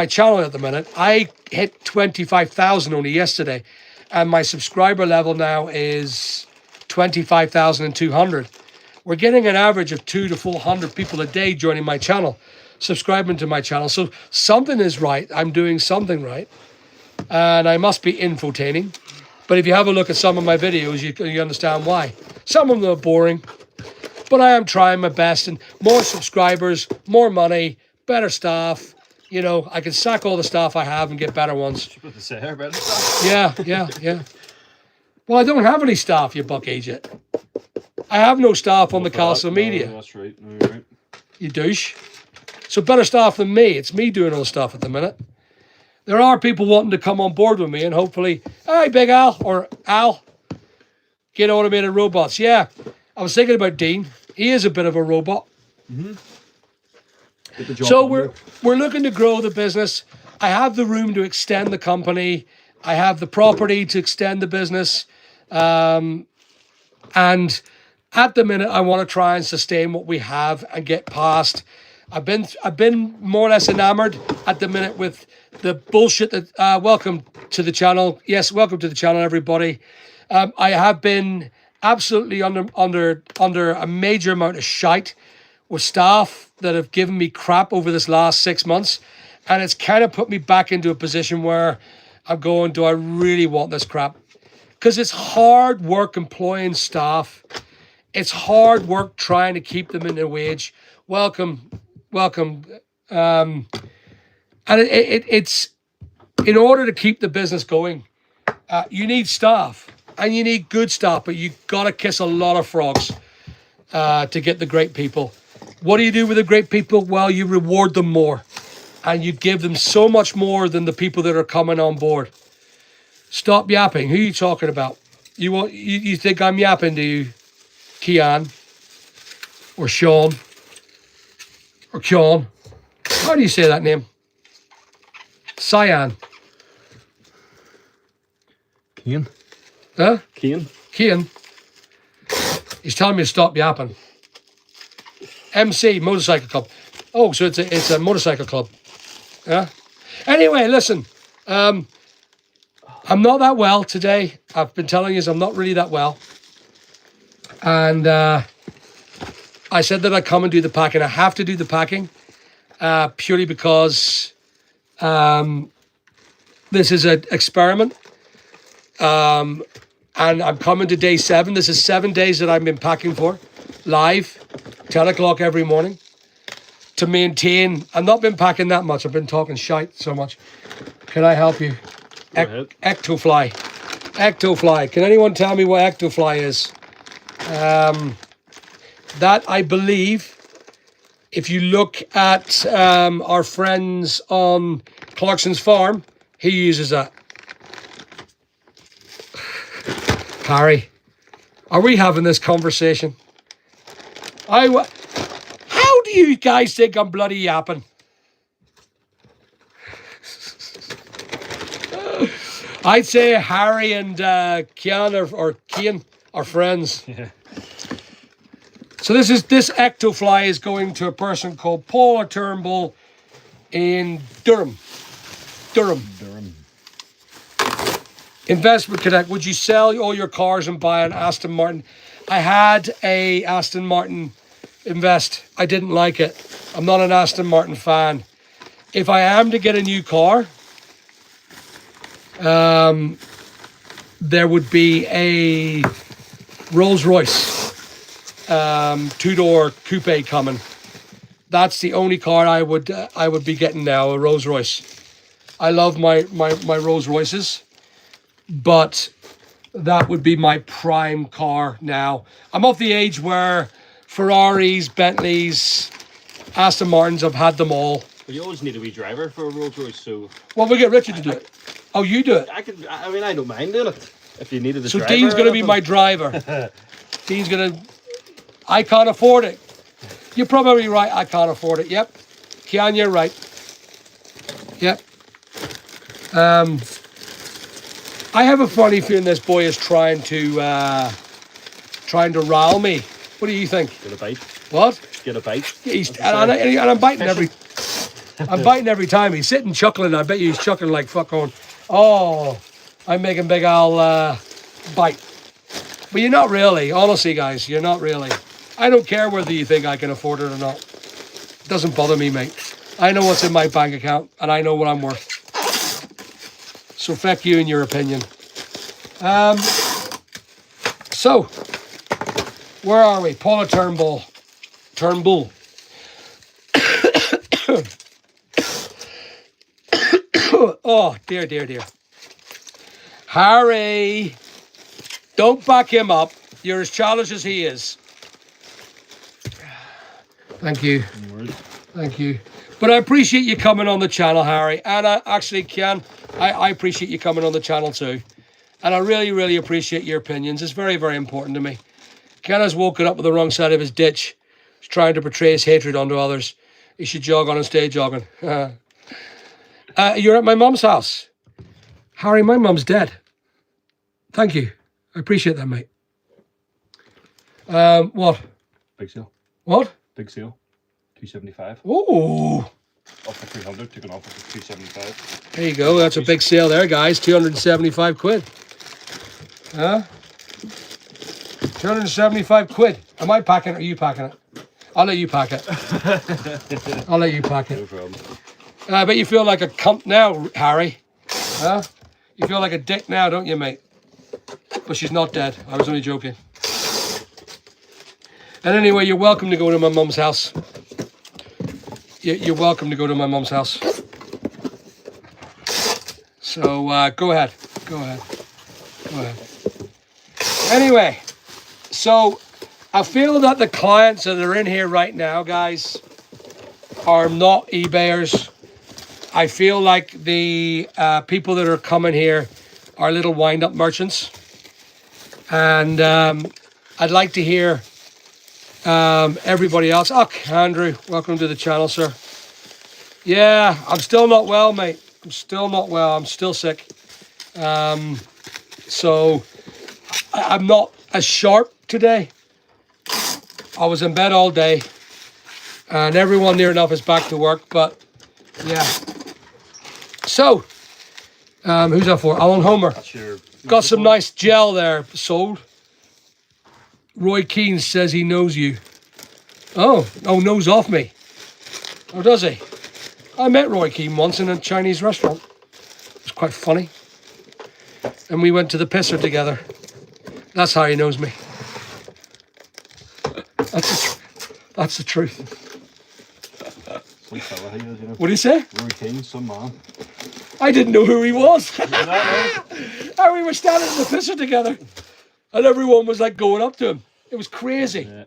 channel at the minute, I hit 25,000 only yesterday, and my subscriber level now is 25,200. We're getting an average of 200 to 400 people a day joining my channel, subscribing to my channel. So something is right. I'm doing something right, and I must be infotaining. But if you have a look at some of my videos, you understand why. Some of them are boring, but I am trying my best, and more subscribers, more money, better staff. You know, I can sack all the staff I have and get better ones. Yeah. Well, I don't have any staff, you buck agent. I have no staff on the Castle Media. No, that's right. No, you're right. You douche. So better staff than me. It's me doing all the stuff at the minute. There are people wanting to come on board with me, and hopefully, hey, Big Al, or Al, get automated robots. Yeah, I was thinking about Dean. He is a bit of a robot. Mm-hmm. So we're looking to grow the business. I have the room to extend the company. I have the property to extend the business. And at the minute, I want to try and sustain what we have and get past. I've been more or less enamored at the minute with the bullshit that. Welcome to the channel. Yes, welcome to the channel, everybody. I have been absolutely under a major amount of shite with staff that have given me crap over this last 6 months, and it's kind of put me back into a position where I'm going, do I really want this crap? Because it's hard work employing staff. It's hard work trying to keep them in their wage. Welcome. And it's in order to keep the business going, you need staff, and you need good staff, but you got to kiss a lot of frogs to get the great people. What do you do with the great people? Well, you reward them more, and you give them so much more than the people that are coming on board. Stop yapping. Who are you talking about? You think I'm yapping, do you? Kian or Sean or Kian? How do you say that name? Cyan. Kian. Huh? Kian. He's telling me to stop yapping. MC, motorcycle club. Oh, so it's a motorcycle club. Yeah. Anyway, listen. I'm not that well today. I've been telling you I'm not really that well. And I said that I'd come and do the packing. I have to do the packing purely because this is an experiment. And I'm coming to day 7. This is 7 days that I've been packing for, live, 10 o'clock every morning, to maintain. I've not been packing that much. I've been talking shite so much. Can I help you? Ectofly. Ectofly. Can anyone tell me what Ectofly is? That, I believe, if you look at our friends on Clarkson's farm, he uses that. Harry, are we having this conversation? How do you guys think I'm bloody yapping? I'd say Harry and Kian or Kian are friends. Yeah. So this Ectofly is going to a person called Paula Turnbull in Durham. Investment Connect. Would you sell all your cars and buy an Aston Martin? I had a Aston Martin Invest. I didn't like it. I'm not an Aston Martin fan. If I am to get a new car, there would be a Rolls Royce 2-door coupe coming. That's the only car I would be getting now, a Rolls Royce. I love my Rolls Royces, but that would be my prime car now. I'm of the age where Ferraris, Bentleys, Aston Martins, I've had them all. But you always need a wee driver for a Rolls Royce, so Well, we'll get Richard to do it. Oh, you do it. I mean, I don't mind doing it if you needed a So driver. Dean's going to be my driver. Dean's going to... I can't afford it. You're probably right, I can't afford it. Yep. Kian, you're right. Yep. I have a funny feeling this boy is trying to rile me. What do you think? Get a bite. What? Get a bite. And I'm biting I'm biting every time. He's sitting chuckling. I bet you he's chuckling like fuck on. Oh, I'm making Big Al bite. But you're not really. Honestly, guys, you're not really. I don't care whether you think I can afford it or not. It doesn't bother me, mate. I know what's in my bank account, and I know what I'm worth. So feck you and your opinion. So, where are we? Paula Turnbull. Oh, dear. Harry, don't back him up. You're as childish as he is. Thank you. Thank you. But I appreciate you coming on the channel, Harry. And actually, Kian, I appreciate you coming on the channel too. And I really, really appreciate your opinions. It's very, very important to me. Ken has woken up with the wrong side of his ditch. He's trying to portray his hatred onto others. He should jog on and stay jogging. You're at my mum's house. Harry, my mum's dead. Thank you. I appreciate that, mate. What? Big sale. What? Big sale. 275. Ooh. Off for 300. Took an offer for 275. There you go. That's a big sale there, guys. 275 quid. Huh? 275 quid. Am I packing it or are you packing it? I'll let you pack it. I'll let you pack it. No problem. I bet you feel like a cunt now, Harry. Huh? You feel like a dick now, don't you, mate? But she's not dead. I was only joking. And anyway, you're welcome to go to my mum's house. You're welcome to go to my mum's house. So go ahead. Go ahead. Go ahead. Anyway, so I feel that the clients that are in here right now, guys, are not eBayers. I feel like the people that are coming here are little wind-up merchants. And I'd like to hear everybody else. Oh, Andrew, welcome to the channel, sir. Yeah, I'm still not well, mate. I'm still not well. I'm still sick. So I'm not as sharp today. I was in bed all day. And everyone near enough is back to work. But, yeah. So, who's that for? Alan Homer. That's your... Got some nice gel there sold. Roy Keane says he knows you. Oh, knows off me. Oh, does he? I met Roy Keane once in a Chinese restaurant. It was quite funny. And we went to the pisser together. That's how he knows me. That's the truth. Some fella he is, you know. What do you say? Roy Keane, some man. I didn't know who he was. You know that, And we were standing in the pisser together. And everyone was like going up to him. It was crazy. yeah.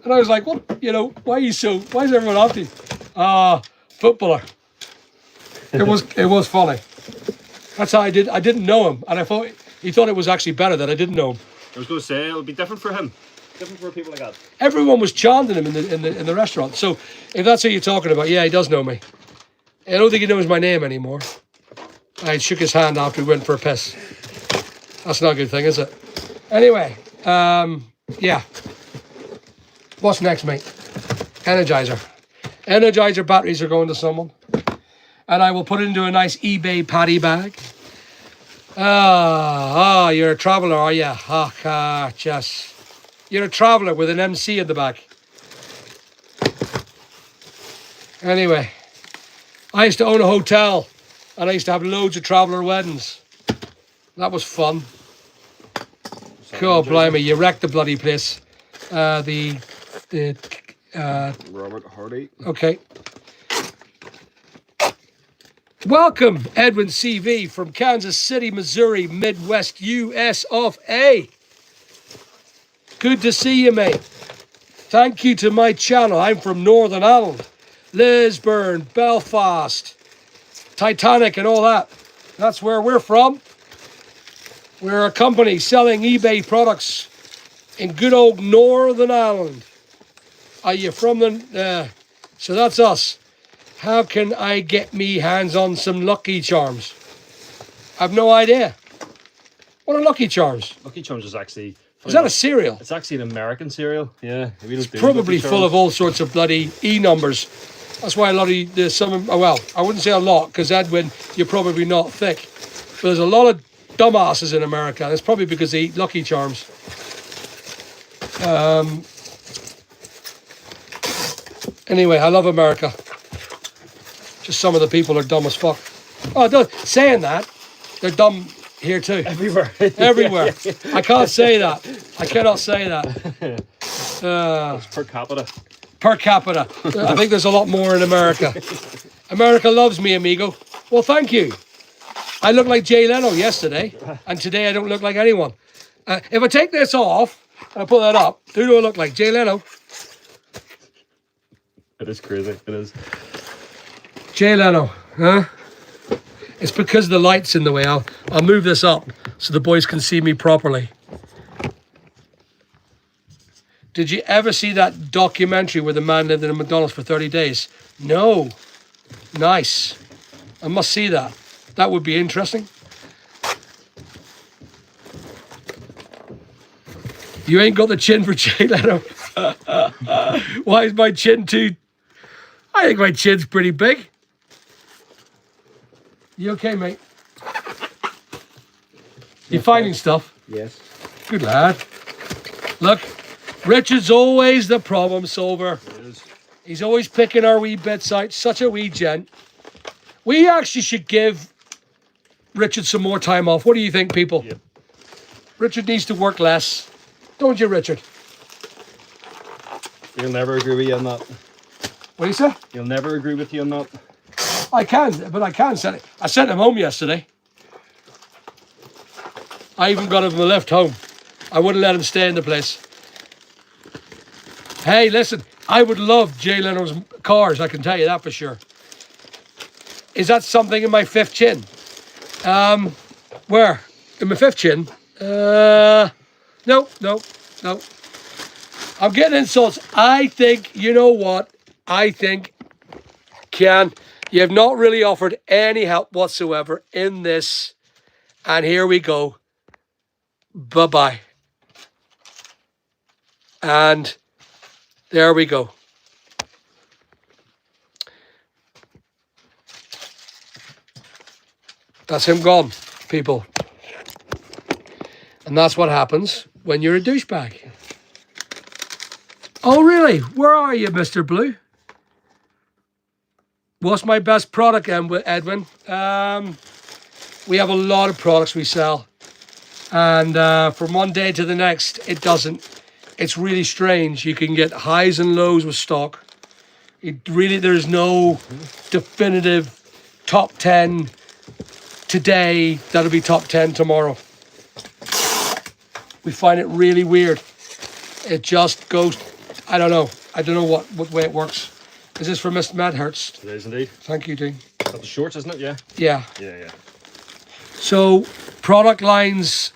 And I was like, what, why is everyone after you? Footballer. It was funny. That's how I didn't know him. And he thought it was actually better that I didn't know him. I was going to say, it'll be different for him. Different for people like that. Everyone was chanting him in the restaurant. So if that's who you're talking about, yeah, he does know me. I don't think he knows my name anymore. I shook his hand after we went for a piss. That's not a good thing, is it? Anyway, yeah. What's next, mate? Energizer. Energizer batteries are going to someone. And I will put it into a nice eBay paddy bag. You're a traveller, are you? Just. You're a traveller with an MC in the back. Anyway, I used to own a hotel and I used to have loads of traveller weddings. That was fun. Cool, blimey, you wrecked the bloody place. Robert Hardy. Okay. Welcome, Edwin CV from Kansas City, Missouri, Midwest, US of A. Good to see you, mate. Thank you to my channel. I'm from Northern Ireland, Lisburn, Belfast, Titanic and all that. That's where we're from. We're a company selling eBay products in good old Northern Ireland. Are you from the... so that's us. How can I get me hands on some Lucky Charms? I've no idea. What are Lucky Charms? Lucky Charms is actually... Is that a cereal? It's actually an American cereal. Yeah. We don't do Probably Lucky full Charms. of all sorts of bloody E numbers. That's why a lot of there's some. Well, I wouldn't say a lot because Edwin, you're probably not thick. But there's a lot of dumbasses in America. And it's probably because they eat Lucky Charms. Anyway, I love America. Just some of the people are dumb as fuck. Oh, saying that, they're dumb here too. Everywhere. Everywhere. I can't say that. I cannot say that. It's per capita. Per capita. I think there's a lot more in America. America loves me, amigo. Well, thank you. I looked like Jay Leno yesterday, and today I don't look like anyone. If I take this off and I pull that up, who do I look like? Jay Leno? It is crazy. It is. Jay Leno, huh? It's because the light's in the way. I'll move this up so the boys can see me properly. Did you ever see that documentary where the man lived in a McDonald's for 30 days? No. Nice. I must see that. That would be interesting. You ain't got the chin for Jay Leno. Why is my chin too... I think my chin's pretty big. You okay, mate? You finding stuff? Yes. Good lad. Look, Richard's always the problem solver. It is. He's always picking our wee bits out. Such a wee gent. We actually should give Richard some more time off. What do you think, people? Yep. Richard needs to work less. Don't you, Richard? He'll never agree with you on that. What do you say? He'll never agree with you on that. I can, but I can't send it. I sent him home yesterday. I even got him a lift home. I wouldn't let him stay in the place. Hey, listen, I would love Jay Leno's cars, I can tell you that for sure. Is that something in my fifth chin? Where? In my fifth chin? No. I'm getting insults. I think, you know what? I think, Kian, you have not really offered any help whatsoever in this. And here we go. Bye-bye. And there we go. That's him gone, people. And that's what happens when you're a douchebag. Oh, really? Where are you, Mr. Blue? What's my best product, Edwin? We have a lot of products we sell. And from one day to the next, it doesn't. It's really strange. You can get highs and lows with stock. There's no definitive top 10 today that'll be top 10 tomorrow. We find it really weird. It just goes, I don't know what way it works. Is this for Mr. Madhurst? It is indeed. Thank you, Dean. That's the shorts, isn't it? Yeah. Yeah. Yeah. So product lines,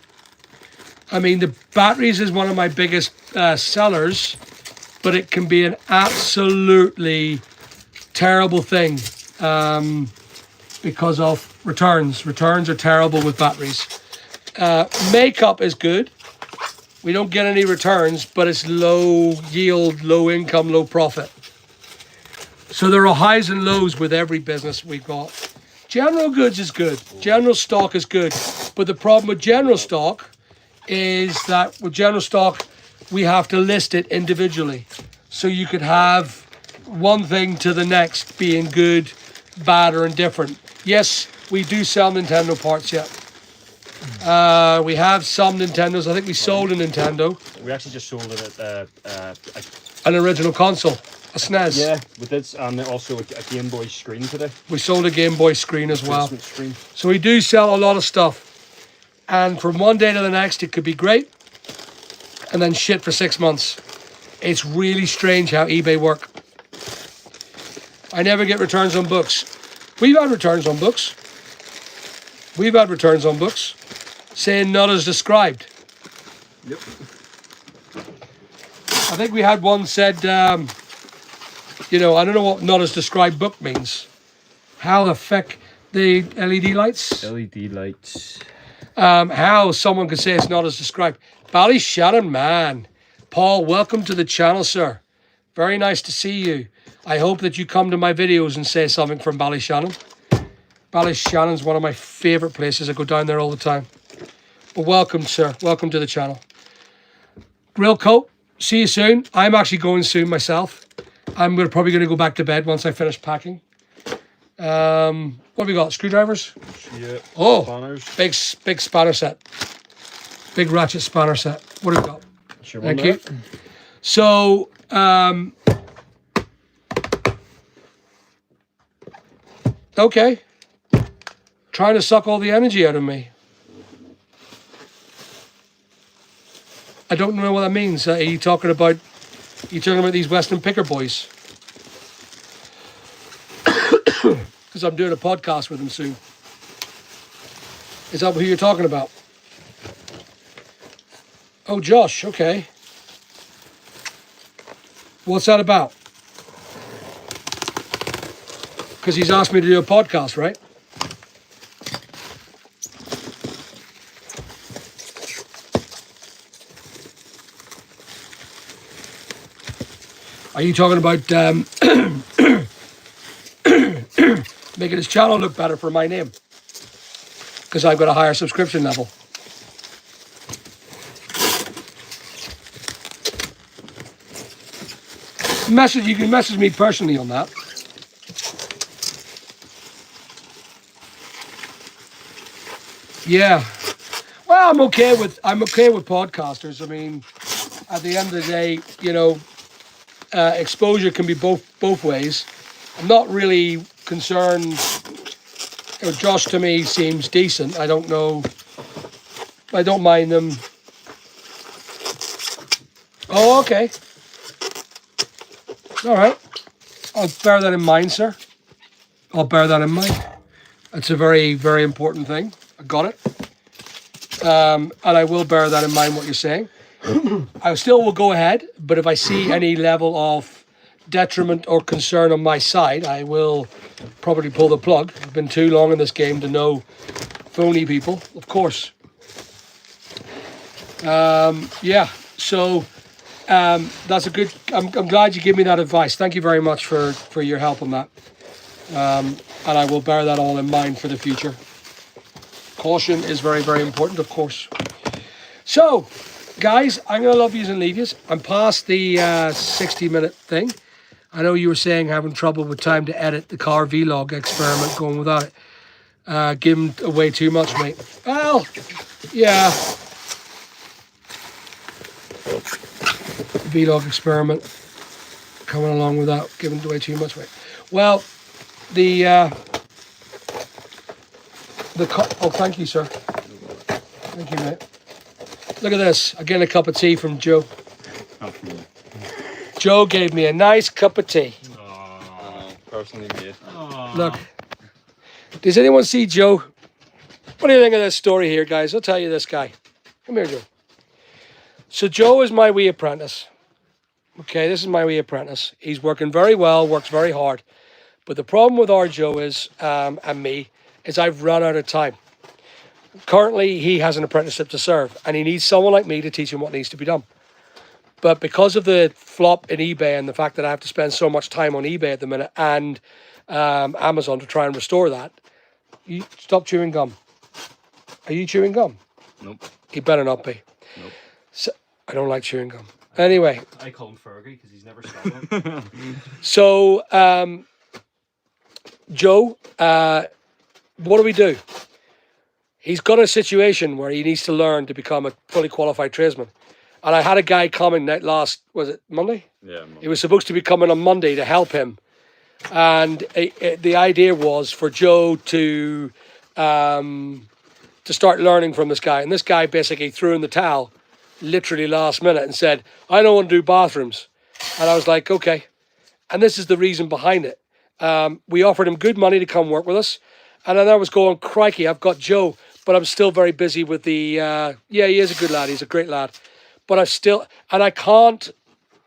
I mean, the batteries is one of my biggest sellers, but it can be an absolutely terrible thing because of returns. Returns are terrible with batteries. Makeup is good. We don't get any returns, but it's low yield, low income, low profit. So there are highs and lows with every business we've got. General goods is good. General stock is good. But the problem with general stock is that with general stock, we have to list it individually. So you could have one thing to the next being good, bad, or indifferent. Yes, we do sell Nintendo parts yet. We have some Nintendos. I think we sold a Nintendo. We actually just sold it at An original console. A SNES. yeah, we did, and also a Game Boy screen today. We sold a Game Boy screen as well. Basement screen. So we do sell a lot of stuff. And from one day to the next, it could be great. And then shit for 6 months. It's really strange how eBay work. I never get returns on books. We've had returns on books. We've had returns on books saying not as described. Yep. I think we had one said, you know, I don't know what not as described book means. How the feck the LED lights? LED lights. How someone could say it's not as described. Ballyshannon, man. Paul, welcome to the channel, sir. Very nice to see you. I hope that you come to my videos and say something from Ballyshannon. Ballyshanon's one of my favourite places. I go down there all the time. But welcome, sir. Welcome to the channel. Grill Coat, see you soon. I'm actually going soon myself. I'm probably going to go back to bed once I finish packing. What have we got? Screwdrivers? Yeah. Oh, Spanners. big spanner set. Big ratchet spanner set. What have we got? Sure. Thank you. So, okay. Trying to suck all the energy out of me. I don't know what that means. Are you talking about these Western Picker boys? Because I'm doing a podcast with them soon. Is that who you're talking about? Oh, Josh, okay. What's that about? Because he's asked me to do a podcast, right? Are you talking about making his channel look better for my name? Because I've got a higher subscription level. You can message me personally on that. Yeah. Well, I'm okay with podcasters. I mean, at the end of the day, you know, exposure can be both ways. I'm not really concerned. You know, Josh to me seems decent. I don't know. I don't mind them. Oh, okay. All right. I'll bear that in mind, sir. I'll bear that in mind. That's a very, very important thing. I got it. And I will bear that in mind, what you're saying. I still will go ahead, but if I see any level of detriment or concern on my side, I will probably pull the plug. I've been too long in this game to know phony people, of course. Yeah, so that's a good. I'm glad you gave me that advice. Thank you very much for your help on that. And I will bear that all in mind for the future. Caution is very, very important, of course. So, guys, I'm going to love yous and leave yous. I'm past the 60-minute thing. I know you were saying having trouble with time to edit the car vlog experiment going without it. Giving away too much, mate. Well, yeah. Vlog experiment coming along without giving away too much, mate. Well, oh, thank you, sir. Thank you, mate. Look at this. I'm getting a cup of tea from Joe. Joe gave me a nice cup of tea. Personally made. Look. Does anyone see Joe? What do you think of this story here, guys? I'll tell you this guy. Come here, Joe. So Joe is my wee apprentice. Okay, this is my wee apprentice. He's working very well, works very hard. But the problem with our Joe is, and me, is I've run out of time. Currently, he has an apprenticeship to serve, and he needs someone like me to teach him what needs to be done. But because of the flop in eBay and the fact that I have to spend so much time on eBay at the minute and Amazon to try and restore that, you stop chewing gum. Are you chewing gum? Nope. You better not be. Nope. So, I don't like chewing gum. Anyway. I call him Fergie because he's never stopped. So, Joe, what do? he's got a situation where he needs to learn to become a fully qualified tradesman. And I had a guy coming last, was it Monday? Yeah. He was supposed to be coming on Monday to help him. And the idea was for Joe to start learning from this guy. And this guy basically threw in the towel literally last minute and said, I don't want to do bathrooms. And I was like, okay. And this is the reason behind it. We offered him good money to come work with us. And then I was going, crikey, I've got Joe, but I'm still very busy with the, yeah, he is a good lad. He's a great lad. But I can't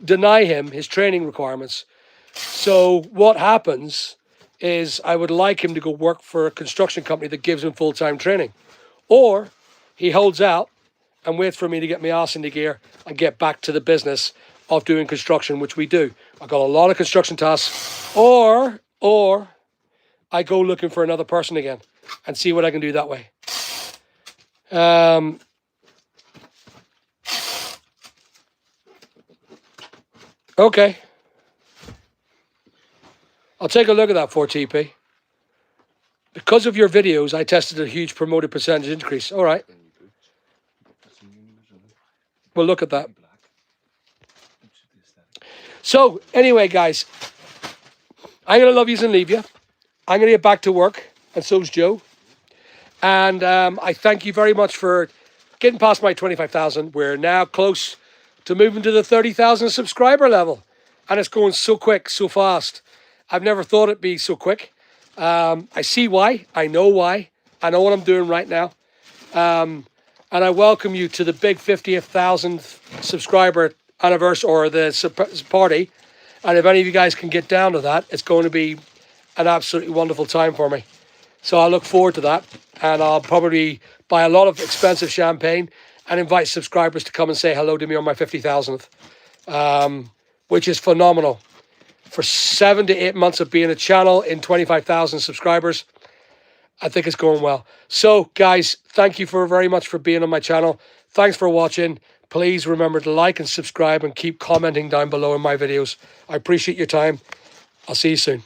deny him his training requirements. So what happens is I would like him to go work for a construction company that gives him full-time training. Or he holds out and waits for me to get my ass into gear and get back to the business of doing construction, which we do. I've got a lot of construction tasks. Or I go looking for another person again and see what I can do that way. Okay. I'll take a look at that 4TP. Because of your videos, I tested a huge promoted percentage increase. All right. We'll look at that. So, anyway, guys, I'm going to love yous and leave you. I'm going to get back to work, and so's Joe. And I thank you very much for getting past my 25,000. We're now close to moving to the 30,000 subscriber level. And it's going so quick, so fast. I've never thought it'd be so quick. I see why. I know why. I know what I'm doing right now. And I welcome you to the big 50,000th subscriber anniversary or the party. And if any of you guys can get down to that, it's going to be an absolutely wonderful time for me. So I look forward to that. And I'll probably buy a lot of expensive champagne and invite subscribers to come and say hello to me on my 50,000th, which is phenomenal. For 7 to 8 months of being a channel in 25,000 subscribers, I think it's going well. So, guys, thank you very much for being on my channel. Thanks for watching. Please remember to like and subscribe and keep commenting down below in my videos. I appreciate your time. I'll see you soon.